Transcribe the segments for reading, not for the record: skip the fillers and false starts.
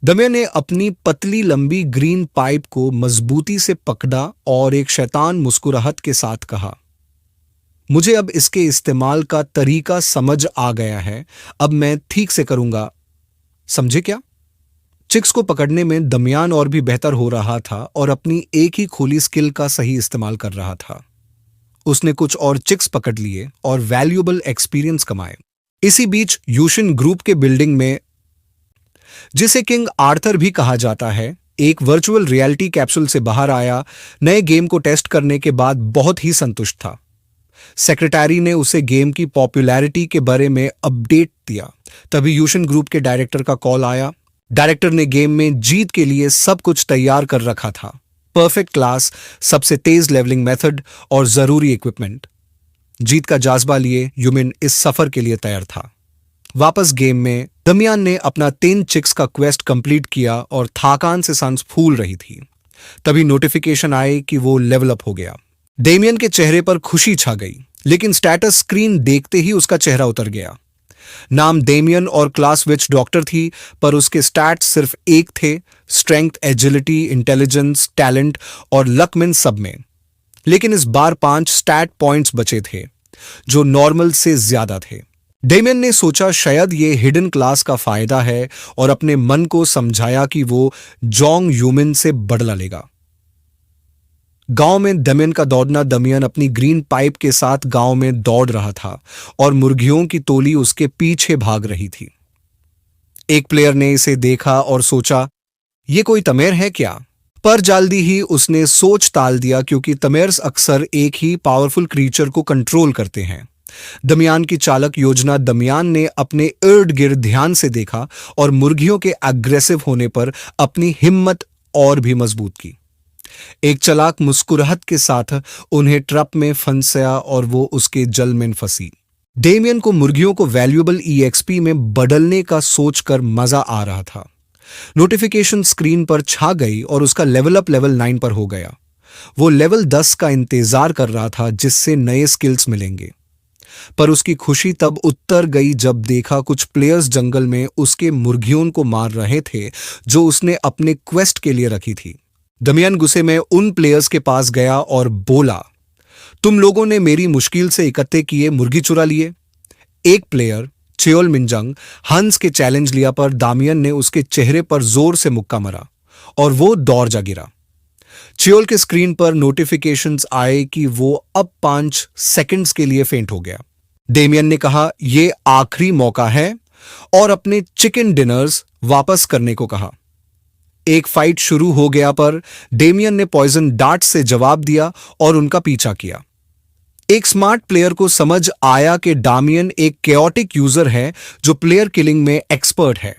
दमियन ने अपनी पतली लंबी ग्रीन पाइप को मजबूती से पकड़ा और एक शैतान मुस्कुराहट के साथ कहा, मुझे अब इसके इस्तेमाल का तरीका समझ आ गया है। अब मैं ठीक से करूंगा, समझे क्या? चिक्स को पकड़ने में दमियान और भी बेहतर हो रहा था और अपनी एक ही खुली स्किल का सही इस्तेमाल कर रहा था। उसने कुछ और चिक्स पकड़ लिए और वैल्यूएबल एक्सपीरियंस कमाए। इसी बीच यूशन ग्रुप के बिल्डिंग में, जिसे किंग आर्थर भी कहा जाता है, एक वर्चुअल रियलिटी कैप्सूल से बाहर आया। नए गेम को टेस्ट करने के बाद बहुत ही संतुष्ट था। सेक्रेटरी ने उसे गेम की पॉपुलैरिटी के बारे में अपडेट दिया। तभी यूशन ग्रुप के डायरेक्टर का कॉल आया। डायरेक्टर ने गेम में जीत के लिए सब कुछ तैयार कर रखा था, परफेक्ट क्लास, सबसे तेज लेवलिंग मेथड और जरूरी इक्विपमेंट। जीत का जाज्बा लिए यूमिन इस सफर के लिए तैयार था। वापस गेम में दमियान ने अपना 3 चिक्स का क्वेस्ट कंप्लीट किया और थकान से सांस फूल रही थी। तभी नोटिफिकेशन आए कि वो लेवल अप हो गया। डेमियन के चेहरे पर खुशी छा गई, लेकिन स्टेटस स्क्रीन देखते ही उसका चेहरा उतर गया। नाम डेमियन और क्लास विच डॉक्टर थी, पर उसके स्टैट्स सिर्फ एक थे, स्ट्रेंथ, एजिलिटी, इंटेलिजेंस, टैलेंट और लक में सब में। लेकिन इस बार 5 स्टैट पॉइंट्स बचे थे, जो नॉर्मल से ज्यादा थे। डेमियन ने सोचा शायद ये हिडन क्लास का फायदा है और अपने मन को समझाया कि वो जोंग यूमिन से बदला लेगा। गांव में दमियन का दौड़ना। दमियन अपनी ग्रीन पाइप के साथ गांव में दौड़ रहा था और मुर्गियों की टोली उसके पीछे भाग रही थी। एक प्लेयर ने इसे देखा और सोचा, ये कोई तमेर है क्या? पर जल्दी ही उसने सोच टाल दिया, क्योंकि तमेर्स अक्सर एक ही पावरफुल क्रीचर को कंट्रोल करते हैं। दमियान की चालक योजना। दमियान ने अपने इर्द गिर्द ध्यान से देखा और मुर्गियों के अग्रेसिव होने पर अपनी हिम्मत और भी मजबूत की। एक चालाक मुस्कुराहट के साथ उन्हें ट्रप में फंसाया और वो उसके जल में फंसी। डेमियन को मुर्गियों को वैल्यूएबल ईएक्सपी में बदलने का सोचकर मजा आ रहा था। नोटिफिकेशन स्क्रीन पर छा गई और उसका लेवल अप लेवल 9 पर हो गया। वो लेवल 10 का इंतजार कर रहा था, जिससे नए स्किल्स मिलेंगे। पर उसकी खुशी तब उतर गई जब देखा कुछ प्लेयर्स जंगल में उसके मुर्गियों को मार रहे थे, जो उसने अपने क्वेस्ट के लिए रखी थी। दमियन गुस्से में उन प्लेयर्स के पास गया और बोला, तुम लोगों ने मेरी मुश्किल से इकट्ठे किए मुर्गी चुरा लिए। एक प्लेयर, चेओल मिंजंग, हंस के चैलेंज लिया, पर दामियन ने उसके चेहरे पर जोर से मुक्का मारा और वो दौड़ जा गिरा। चियोल के स्क्रीन पर नोटिफिकेशंस आए कि वो अब 5 सेकंड्स के लिए फेंट हो गया। डेमियन ने कहा, यह आखिरी मौका है, और अपने चिकन डिनर्स वापस करने को कहा। एक फाइट शुरू हो गया, पर डेमियन ने पॉइजन डार्ट से जवाब दिया और उनका पीछा किया। एक स्मार्ट प्लेयर को समझ आया कि दामियन एक केओटिक यूजर है जो प्लेयर किलिंग में एक्सपर्ट है।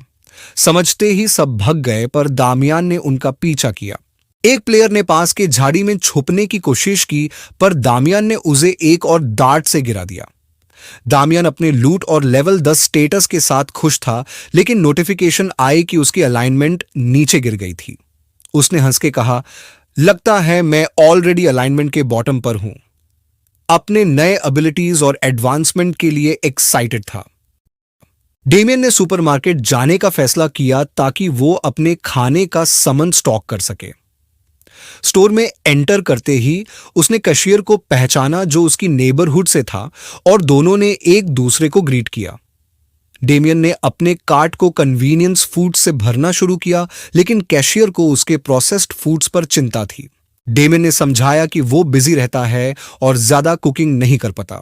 समझते ही सब भाग गए, पर दामियन ने उनका पीछा किया। एक प्लेयर ने पास के झाड़ी में छुपने की कोशिश की, पर दामियन ने उसे एक और डार्ट से गिरा दिया। दामियन अपने लूट और लेवल 10 स्टेटस के साथ खुश था, लेकिन नोटिफिकेशन आई कि उसकी अलाइनमेंट नीचे गिर गई थी। उसने हंस के कहा, लगता है मैं ऑलरेडी अलाइनमेंट के बॉटम पर हूं। अपने नए एबिलिटीज और एडवांसमेंट के लिए एक्साइटेड था। डेमियन ने सुपरमार्केट जाने का फैसला किया ताकि वो अपने खाने का सामान स्टॉक कर सके। स्टोर में एंटर करते ही उसने कैशियर को पहचाना, जो उसकी नेबरहुड से था, और दोनों ने एक दूसरे को ग्रीट किया। डेमियन ने अपने कार्ट को कन्वीनियंस फूड से भरना शुरू किया, लेकिन कैशियर को उसके प्रोसेस्ड फूड्स पर चिंता थी। डेमियन ने समझाया कि वो बिजी रहता है और ज्यादा कुकिंग नहीं कर पाता।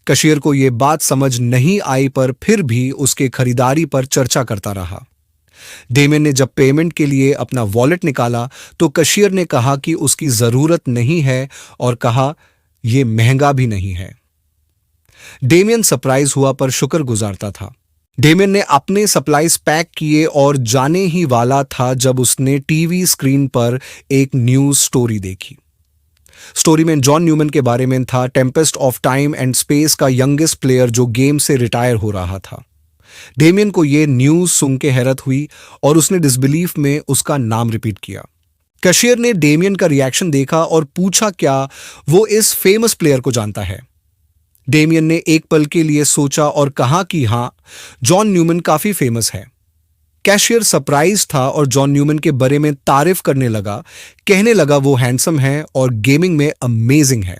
कैशियर को यह बात समझ नहीं आई, पर फिर भी उसके खरीदारी पर चर्चा करता रहा। डेमियन ने जब पेमेंट के लिए अपना वॉलेट निकाला, तो कैशियर ने कहा कि उसकी जरूरत नहीं है और कहा यह महंगा भी नहीं है। डेमियन सरप्राइज हुआ, पर शुक्रगुजारता था। डेमियन ने अपने सप्लाईज पैक किए और जाने ही वाला था जब उसने टीवी स्क्रीन पर एक न्यूज स्टोरी देखी। स्टोरी में जॉन न्यूमैन के बारे में था, Tempest of time and space का यंगेस्ट प्लेयर जो गेम से रिटायर हो रहा था। डेमियन को यह न्यूज सुन के हैरत हुई और उसने डिसबिलीफ में उसका नाम रिपीट किया। कैशियर ने डेमियन का रिएक्शन देखा और पूछा क्या वो इस फेमस प्लेयर को जानता है। डेमियन ने एक पल के लिए सोचा और कहा कि हां, जॉन न्यूमैन काफी फेमस है। कैशियर सरप्राइज था और जॉन न्यूमैन के बारे में तारीफ करने लगा, कहने लगा वो हैंडसम है और गेमिंग में अमेजिंग है।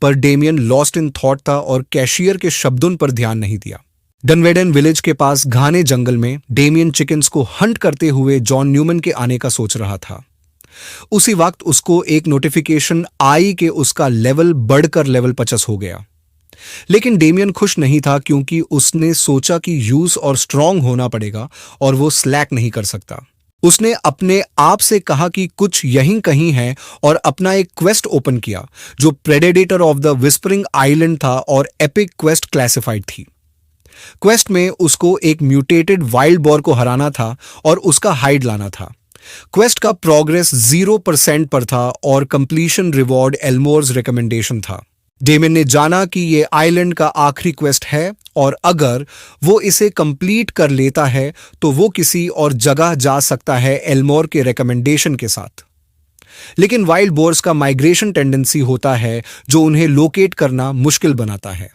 पर डेमियन लॉस्ट इन थॉट था और कैशियर के शब्दों पर ध्यान नहीं दिया। डनवेडन विलेज के पास घने जंगल में डेमियन चिकन्स को हंट करते हुए जॉन न्यूमैन के आने का सोच रहा था। उसी वक्त उसको एक नोटिफिकेशन आई कि उसका लेवल बढ़कर लेवल 50 हो गया। लेकिन डेमियन खुश नहीं था क्योंकि उसने सोचा कि यूज और स्ट्रांग होना पड़ेगा और वो स्लैक नहीं कर सकता। उसने अपने आप से कहा कि कुछ यहीं कहीं है और अपना एक क्वेस्ट ओपन किया जो predator of the whispering island था और एपिक क्वेस्ट क्लासिफाइड थी। क्वेस्ट में उसको एक म्यूटेटेड वाइल्ड बॉर को हराना था और उसका हाइड लाना था। क्वेस्ट का प्रोग्रेस 0% पर था और कंप्लीशन रिवॉर्ड एल्मोर्स रिकमेंडेशन था। डेमियन ने जाना कि ये आइलैंड का आखिरी क्वेस्ट है और अगर वो इसे कंप्लीट कर लेता है तो वो किसी और जगह जा सकता है एल्मोर के रिकमेंडेशन के साथ। लेकिन वाइल्ड बोर्स का माइग्रेशन टेंडेंसी होता है जो उन्हें लोकेट करना मुश्किल बनाता है।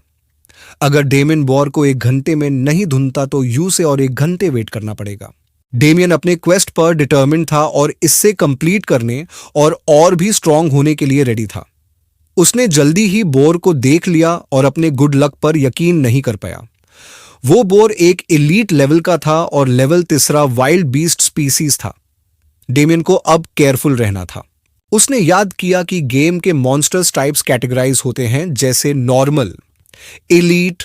अगर डेमियन बॉर को 1 घंटे में नहीं ढूंढता तो यू से और 1 घंटे वेट करना पड़ेगा। डेमियन अपने क्वेस्ट पर डिटर्मिन्ड था और इससे कंप्लीट करने और भी स्ट्रांग होने के लिए रेडी था। उसने जल्दी ही बोर को देख लिया और अपने गुड लक पर यकीन नहीं कर पाया। वो बोर एक एलीट लेवल का था और लेवल 3 वाइल्ड बीस्ट स्पीसीज था। डेमियन को अब केयरफुल रहना था। उसने याद किया कि गेम के मॉन्स्टर्स टाइप्स कैटेगराइज होते हैं, जैसे नॉर्मल, एलीट,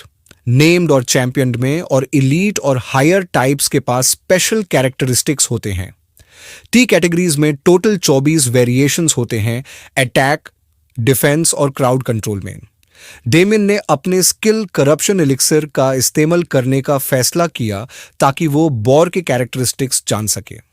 नेम्ड और चैंपियन में, और एलीट और हायर टाइप्स के पास स्पेशल कैरेक्टरिस्टिक्स होते हैं। टी कैटेगरीज में टोटल 24 वेरिएशंस होते हैं, अटैक, डिफेंस और क्राउड कंट्रोल में। डेमियन ने अपने स्किल करप्शन एलिक्सर का इस्तेमाल करने का फैसला किया ताकि वो बॉर के कैरेक्टरिस्टिक्स जान सके।